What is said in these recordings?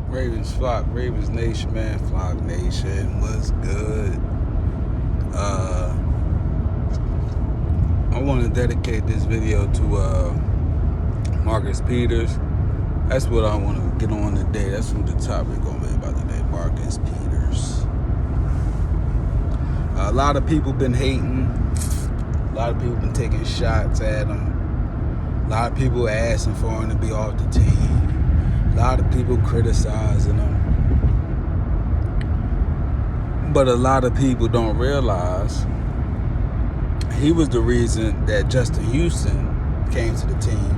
Ravens flock, Ravens Nation, man. Flock Nation, what's good? I want to dedicate this video to Marcus Peters. That's what I want to get on today. That's what the topic going to be about today. Marcus Peters. A lot of people been hating. A lot of people been taking shots at him. A lot of people asking for him to be off the team. A lot of people criticizing him. But a lot of people don't realize he was the reason that Justin Houston came to the team,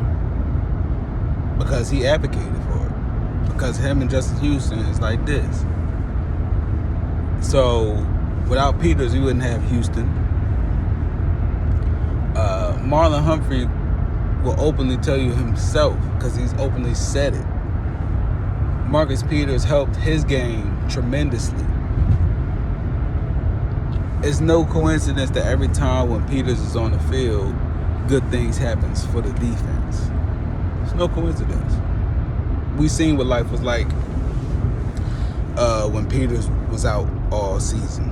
because he advocated for it. Because him and Justin Houston is like this. So without Peters, you wouldn't have Houston. Marlon Humphrey will openly tell you himself, because he's openly said it. Marcus Peters helped his game tremendously. It's no coincidence that every time when Peters is on the field, good things happens for the defense. It's no coincidence. We seen what life was like when Peters was out all season.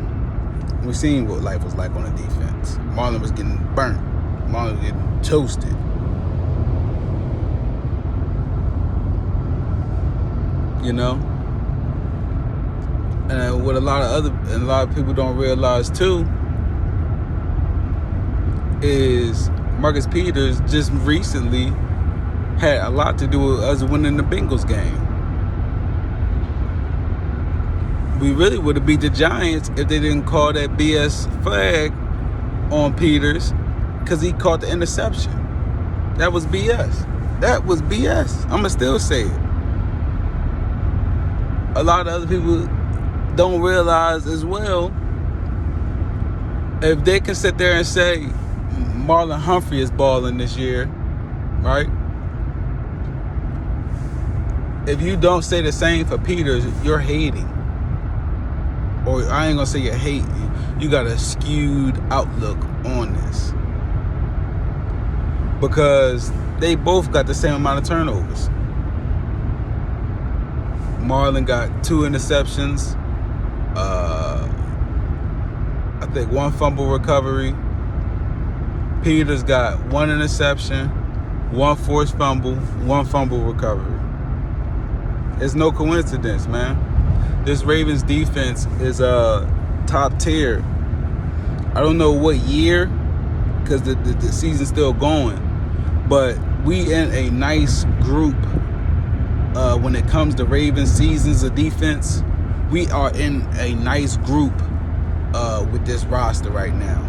We seen what life was like on the defense. Marlon was getting burnt. Marlon was getting toasted. You know? And what a lot of people don't realize too is Marcus Peters just recently had a lot to do with us winning the Bengals game. We really would have beat the Giants if they didn't call that BS flag on Peters, because he caught the interception. That was BS. That was BS. I'm going to still say it. A lot of other people don't realize as well, if they can sit there and say Marlon Humphrey is balling this year, right? If you don't say the same for Peters, you're hating. Or I ain't gonna say you're hating. You got a skewed outlook on this. Because they both got the same amount of turnovers. Marlon got 2 interceptions. I think 1 fumble recovery. Peters got 1 interception, 1 forced fumble, 1 fumble recovery. It's no coincidence, man. This Ravens defense is top tier. I don't know what year, because the season's still going, but we in a nice group when it comes to Ravens seasons of defense. We are in a nice group with this roster right now.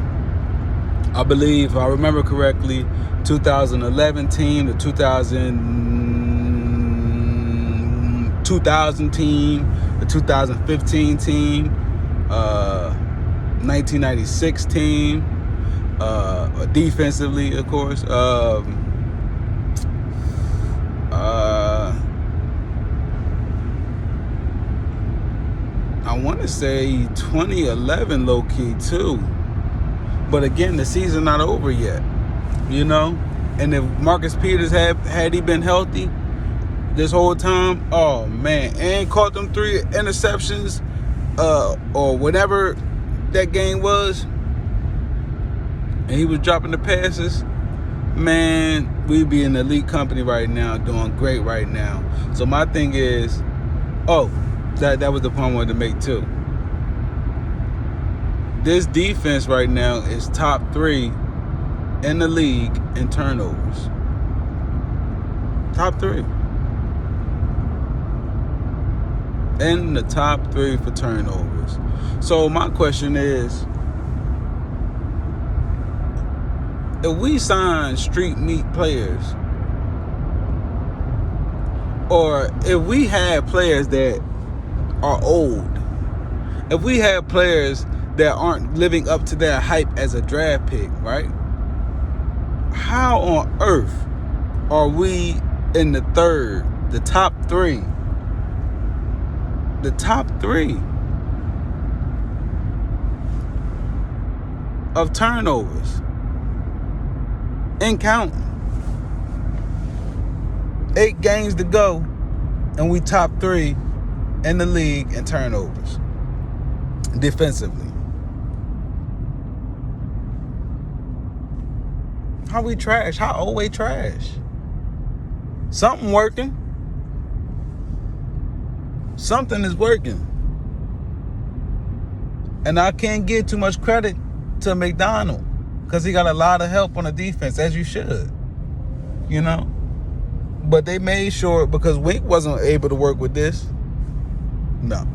I believe, if I remember correctly, 2011 team, the 2000 team, the 2015 team, 1996 team, defensively, of course. I want to say 2011 low-key too. But again, the season not over yet, you know? And if Marcus Peters had he been healthy this whole time, oh man, and caught them 3 interceptions or whatever that game was, and he was dropping the passes, man, we'd be in elite company right now, doing great right now. So my thing is, that was the point I wanted to make too. This defense right now is top 3 in the league in turnovers. Top 3. In the top 3 for turnovers. So my question is, if we sign street meat players, or if we have players that are old, if we have players that aren't living up to their hype as a draft pick, right? How on earth are we in the top 3? The top 3 of turnovers and counting. 8 games to go, and we top 3 in the league in turnovers defensively. How we trash? How Oweh trash? Something working. Something is working. And I can't give too much credit to McDonald because he got a lot of help on the defense, as you should. You know? But they made sure, because Wink wasn't able to work with this. No.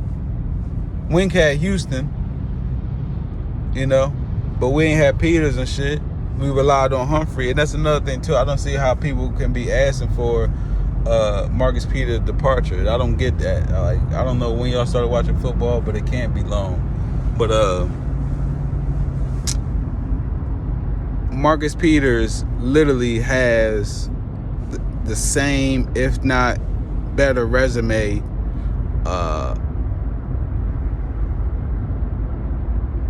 Wink had Houston, you know, but we ain't had Peters and shit. We relied on Humphrey. And that's another thing, too. I don't see how people can be asking for Marcus Peters' departure. I don't get that. I don't know when y'all started watching football, but it can't be long. But Marcus Peters literally has the same, if not better, resume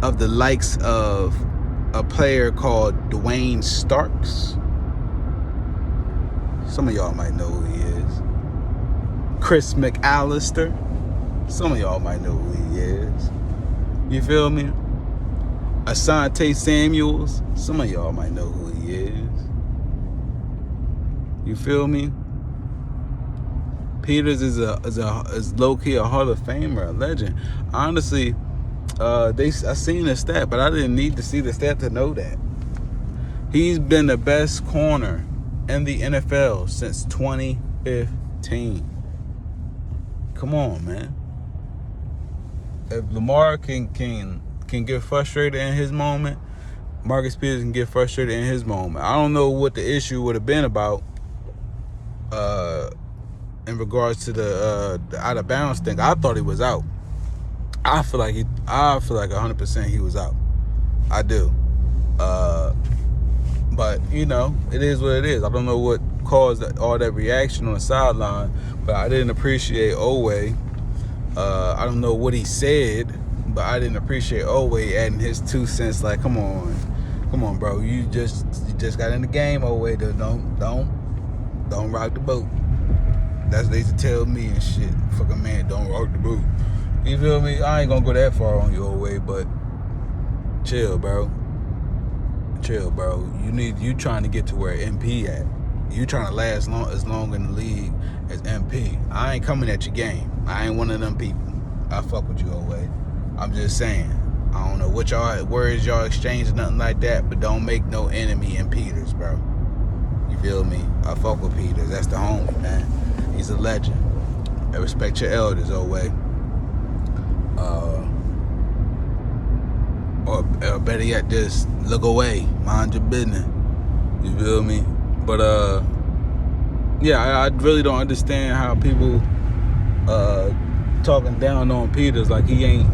of the likes of a player called Dwayne Starks. Some of y'all might know who he is. Chris McAllister. Some of y'all might know who he is. You feel me? Asante Samuels. Some of y'all might know who he is. You feel me? Peters is low-key a Hall of Famer, a legend. Honestly, I seen the stat, but I didn't need to see the stat to know that. He's been the best corner in the NFL since 2015. Come on, man. If Lamar can get frustrated in his moment, Marcus Peters can get frustrated in his moment. I don't know what the issue would have been about in regards to the out of bounds thing. I thought he was out. I feel like 100% he was out. I do. But you know, it is what it is. I don't know what caused all that reaction on the sideline, but I didn't appreciate Oweh. I don't know what he said, but I didn't appreciate Oweh adding his 2 cents. Like, come on, bro. You just got in the game, Oweh. Don't rock the boat. That's what they used to tell me and shit. Fucking man, don't rock the boat. You feel me? I ain't gonna go that far on you, Oweh, but chill, bro. Chill, bro. You trying to get to where MP at. You trying to last as long in the league as MP. I ain't coming at your game. I ain't one of them people. I fuck with you, Oweh. I'm just saying. I don't know what words y'all exchange or nothing like that, but don't make no enemy in Peters, bro. You feel me? I fuck with Peters. That's the homie, man. He's a legend. I respect your elders, Oweh. Or better yet, just look away, mind your business. You feel me? But yeah, I really don't understand how people talking down on Peters like he ain't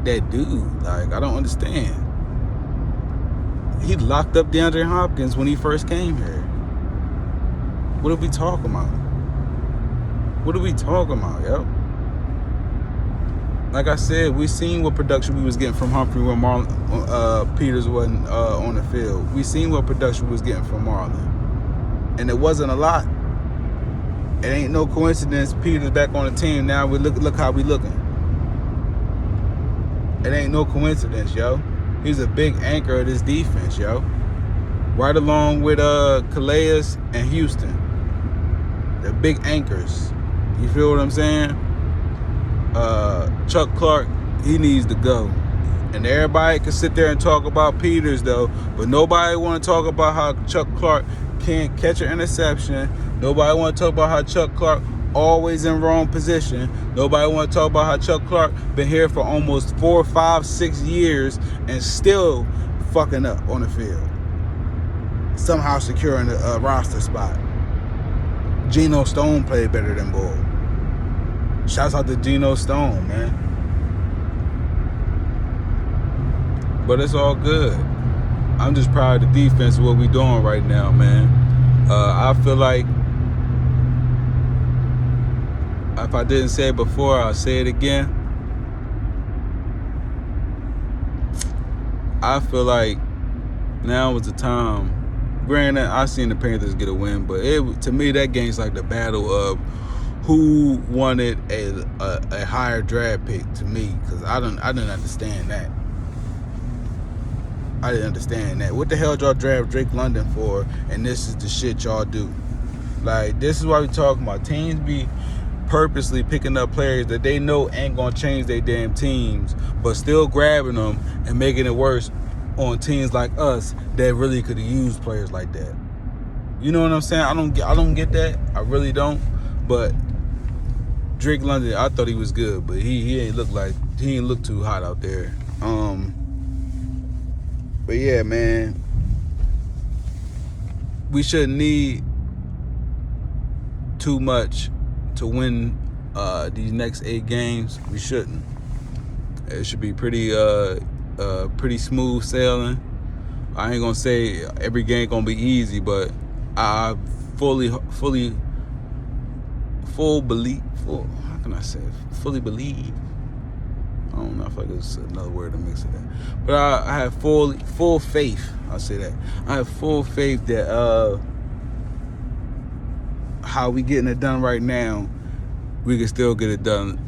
that dude. Like, I don't understand. He locked up DeAndre Hopkins when he first came here. What are we talking about? What are we talking about, yo? Like I said, we seen what production we was getting from Humphrey when Peters wasn't on the field. We seen what production we was getting from Marlon. And it wasn't a lot. It ain't no coincidence Peters back on the team now. We look how we looking. It ain't no coincidence, yo. He's a big anchor of this defense, yo. Right along with Calais and Houston. They're big anchors. You feel what I'm saying? Chuck Clark, he needs to go. And everybody can sit there and talk about Peters, though, but nobody want to talk about how Chuck Clark can't catch an interception. Nobody want to talk about how Chuck Clark always in wrong position. Nobody want to talk about how Chuck Clark been here for almost 4, 5, 6 years and still fucking up on the field. Somehow securing a roster spot. Geno Stone played better than Bull. Shouts out to Geno Stone, man. But it's all good. I'm just proud of the defense, what we doing right now, man. I feel like, if I didn't say it before, I'll say it again. I feel like now is the time. Granted, I seen the Panthers get a win, but to me, that game's like the battle of who wanted a higher draft pick to me, because I didn't understand that. I didn't understand that. What the hell y'all draft Drake London for? And this is the shit y'all do. Like, this is why we talking about teams be purposely picking up players that they know ain't gonna change their damn teams, but still grabbing them and making it worse on teams like us that really could have used players like that. You know what I'm saying? I don't get that. I really don't. But Drake London, I thought he was good, but he ain't look too hot out there. But yeah, man, we shouldn't need too much to win these next 8 games. We shouldn't. It should be pretty smooth sailing. I ain't gonna say every game gonna be easy, but I fully believe. Fully believe. I don't know if it's another word to mix it in. But I have full faith. I'll say that. I have full faith that how we getting it done right now, we can still get it done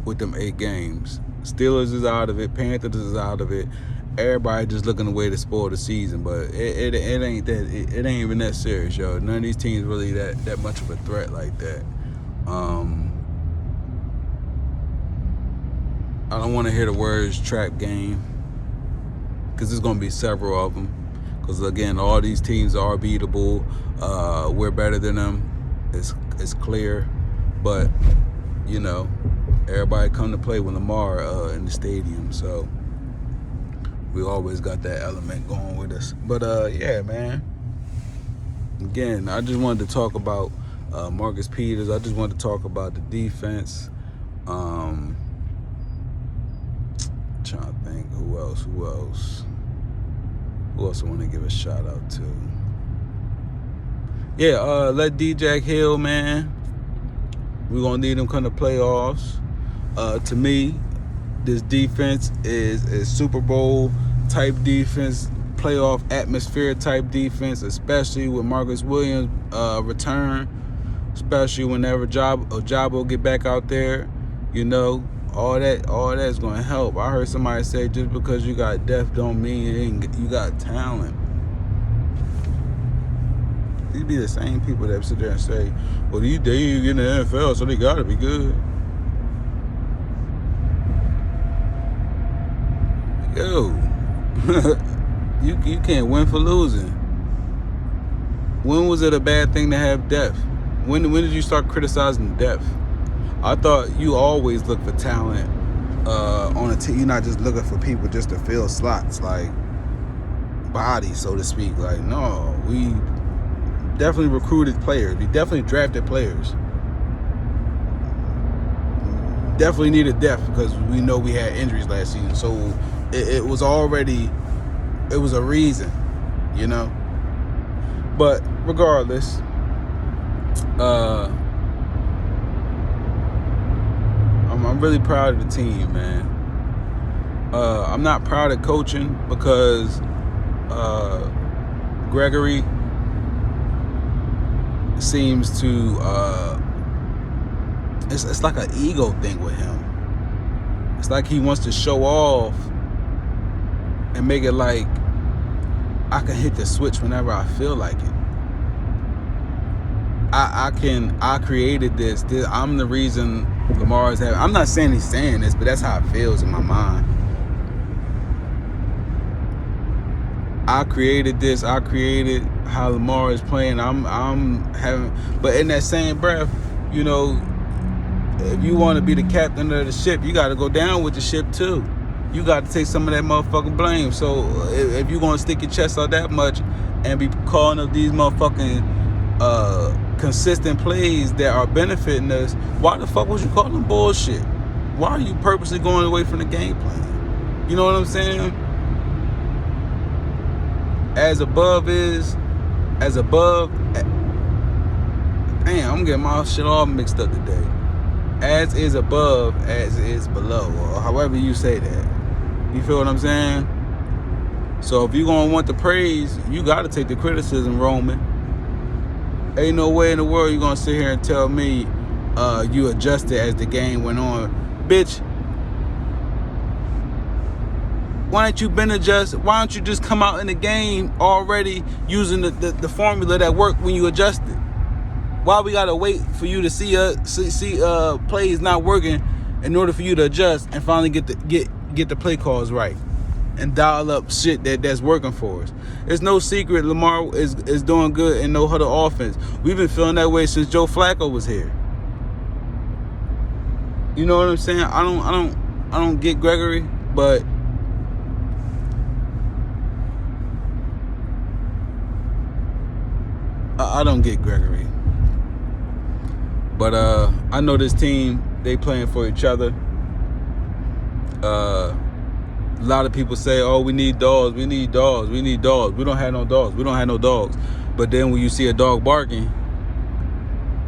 with them 8 games. Steelers is out of it. Panthers is out of it. Everybody just looking away to spoil the season, but it ain't that. It ain't even that serious, yo. None of these teams really that much of a threat like that. I don't want to hear the words trap game, because there's going to be several of them. Because, again, all these teams are beatable. We're better than them. It's clear. But, you know, everybody come to play with Lamar in the stadium. So we always got that element going with us. But, yeah, man. Again, I just wanted to talk about Marcus Peters. I just wanted to talk about the defense. Trying to think who else I want to give a shout out to. Yeah, let D-Jack Hill, man. We're gonna need him come to playoffs. To me, this defense is a Super Bowl type defense, playoff atmosphere type defense, especially with Marcus Williams return, especially whenever Ojabo get back out there. You know, all that's going to help. I heard somebody say just because you got depth don't mean you got talent. These be the same people that sit there and say, well, they get in the NFL, so they got to be good. Yo, you can't win for losing. When was it a bad thing to have depth? When did you start criticizing depth? I thought you always look for talent on a team. You're not just looking for people just to fill slots, like bodies, so to speak. Like, no, we definitely recruited players. We definitely drafted players. Definitely needed depth because we know we had injuries last season. So it was a reason, you know. But regardless, I'm really proud of the team, man. I'm not proud of coaching because Gregory seems to it's like an ego thing with him. It's like he wants to show off and make it like I can hit the switch whenever I feel like it. I created this. I'm the reason Lamar is having. I'm not saying he's saying this, but that's how it feels in my mind. I created this. I created how Lamar is playing. I'm having, but in that same breath, you know, if you want to be the captain of the ship, you got to go down with the ship too. You got to take some of that motherfucking blame. So if you're gonna stick your chest out that much and be calling up these motherfucking consistent plays that are benefiting us, why the fuck was you calling them bullshit? Why are you purposely going away from the game plan? You know what I'm saying? As above. Damn, I'm getting my shit all mixed up today. As is above, as is below, or however you say that. You feel what I'm saying? So if you're going to want the praise, you got to take the criticism, Roman. Ain't no way in the world you're going to sit here and tell me you adjusted as the game went on. Bitch, why don't you been adjusted? Why don't you just come out in the game already using the formula that worked when you adjusted? Why we gotta wait for you to see plays not working in order for you to adjust and finally get the play calls right and dial up shit that's working for us? It's no secret Lamar is doing good in no huddle offense. We've been feeling that way since Joe Flacco was here. You know what I'm saying? I don't get Gregory, but I don't get Gregory. But I know this team, they playing for each other. A lot of people say, oh, we need dogs, we need dogs, we need dogs. We don't have no dogs, we don't have no dogs. But then when you see a dog barking,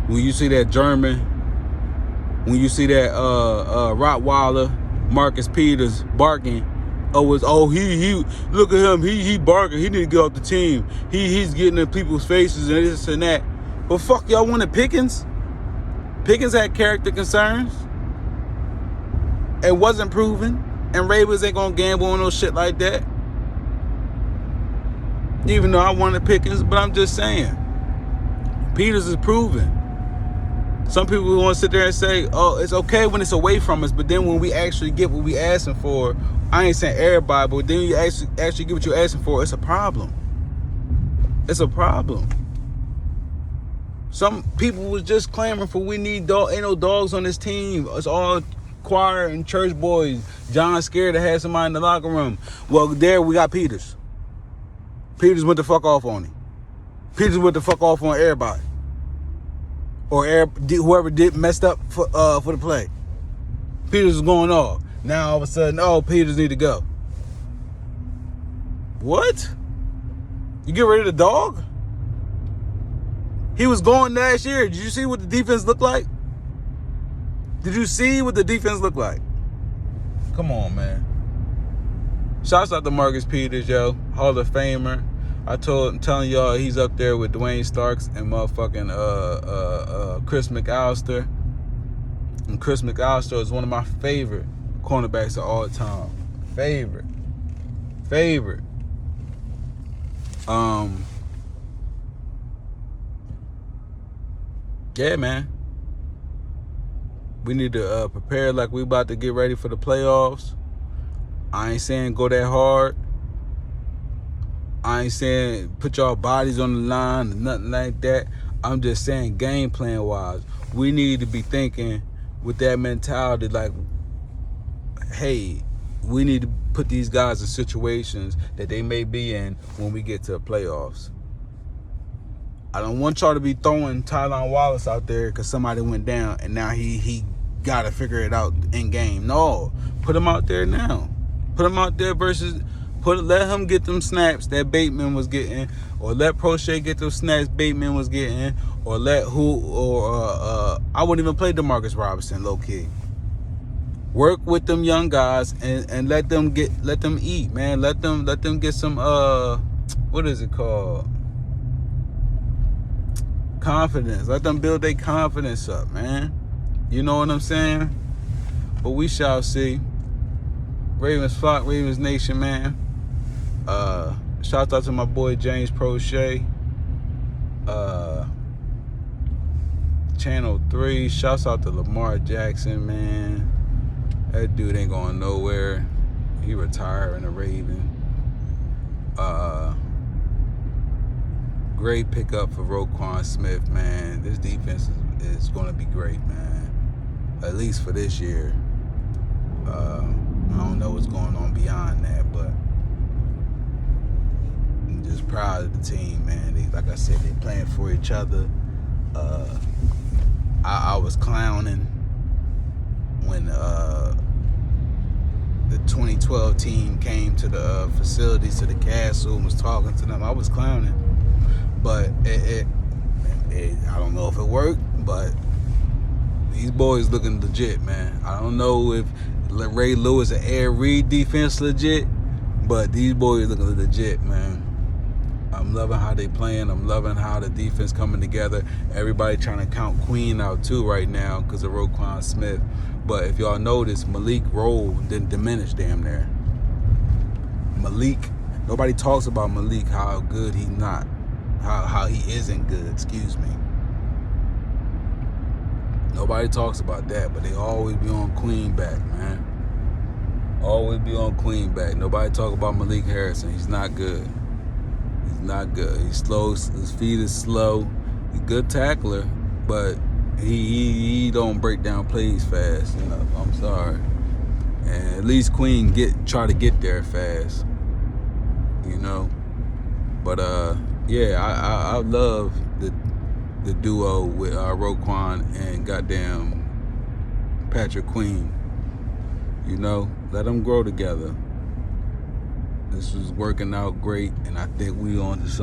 when you see that German, when you see that Rottweiler, Marcus Peters barking, he look at him, he barking, he need to get off the team. He's getting in people's faces and this and that. But fuck, y'all wanted Pickens? Pickens had character concerns. It wasn't proven. And Ravens ain't gonna gamble on no shit like that. Even though I wanted Pickens, but I'm just saying, Peters is proven. Some people want to sit there and say, oh, it's okay when it's away from us, but then when we actually get what we asking for, I ain't saying everybody, but then you actually get what you're asking for, it's a problem. It's a problem. Some people was just clamoring for we need dog. Ain't no dogs on this team. It's all choir and church boys. John scared to have somebody in the locker room. Well, there we got Peters. Peters went the fuck off on him. Peters went the fuck off on everybody. Or whoever messed up for the play. Peters was going off. Now all of a sudden, oh, Peters need to go. What? You get rid of the dog? He was going last year. Did you see what the defense looked like? Did you see what the defense looked like? Come on, man. Shouts out to Marcus Peters, yo. Hall of Famer. I'm telling y'all he's up there with Dwayne Starks and motherfucking Chris McAllister. And Chris McAllister is one of my favorite cornerbacks of all time. Favorite. Yeah, man. We need to prepare like we about to get ready for the playoffs. I ain't saying go that hard. I ain't saying put y'all bodies on the line or nothing like that. I'm just saying game plan wise, we need to be thinking with that mentality like, hey, we need to put these guys in situations that they may be in when we get to the playoffs. I don't want y'all to be throwing Tylan Wallace out there because somebody went down and now he got to figure it out in game. No, put him out there now. Put him out there let him get them snaps that Bateman was getting, or let Prochet get them snaps Bateman was getting, or I wouldn't even play DeMarcus Robinson low key. Work with them young guys and let them eat, man. Let them get some what is it called? Confidence. Let them build their confidence up, man. You know what I'm saying? But we shall see. Ravens flock, Ravens nation, man. Shout out to my boy James Prochet. Channel 3. Shouts out to Lamar Jackson, man. That dude ain't going nowhere. He retiring a Raven. Great pickup for Roquan Smith, man. This defense is going to be great, man. At least for this year. I don't know what's going on beyond that, but I'm just proud of the team, man. Like I said, they playing for each other. I was clowning when the 2012 team came to the facilities, to the castle, and was talking to them. I was clowning, but I don't know if it worked, but these boys looking legit, man. I don't know if Ray Lewis and Air Reed defense legit, but these boys looking legit, man. I'm loving how they playing. I'm loving how the defense coming together. Everybody trying to count Queen out too right now because of Roquan Smith. But if y'all notice, Malik's role didn't diminish damn near. Malik, nobody talks about Malik, how good he not. How he isn't good, excuse me. Nobody talks about that, but they always be on Queen back, man. Always be on Queen back. Nobody talk about Malik Harrison. He's not good. He's not good. He's slow. His feet is slow. He's a good tackler, but he don't break down plays fast. You know, I'm sorry. And at least Queen try to get there fast. You know, but yeah, I love the duo with Roquan and goddamn Patrick Queen. You know, let them grow together. This was working out great, and I think we on to something.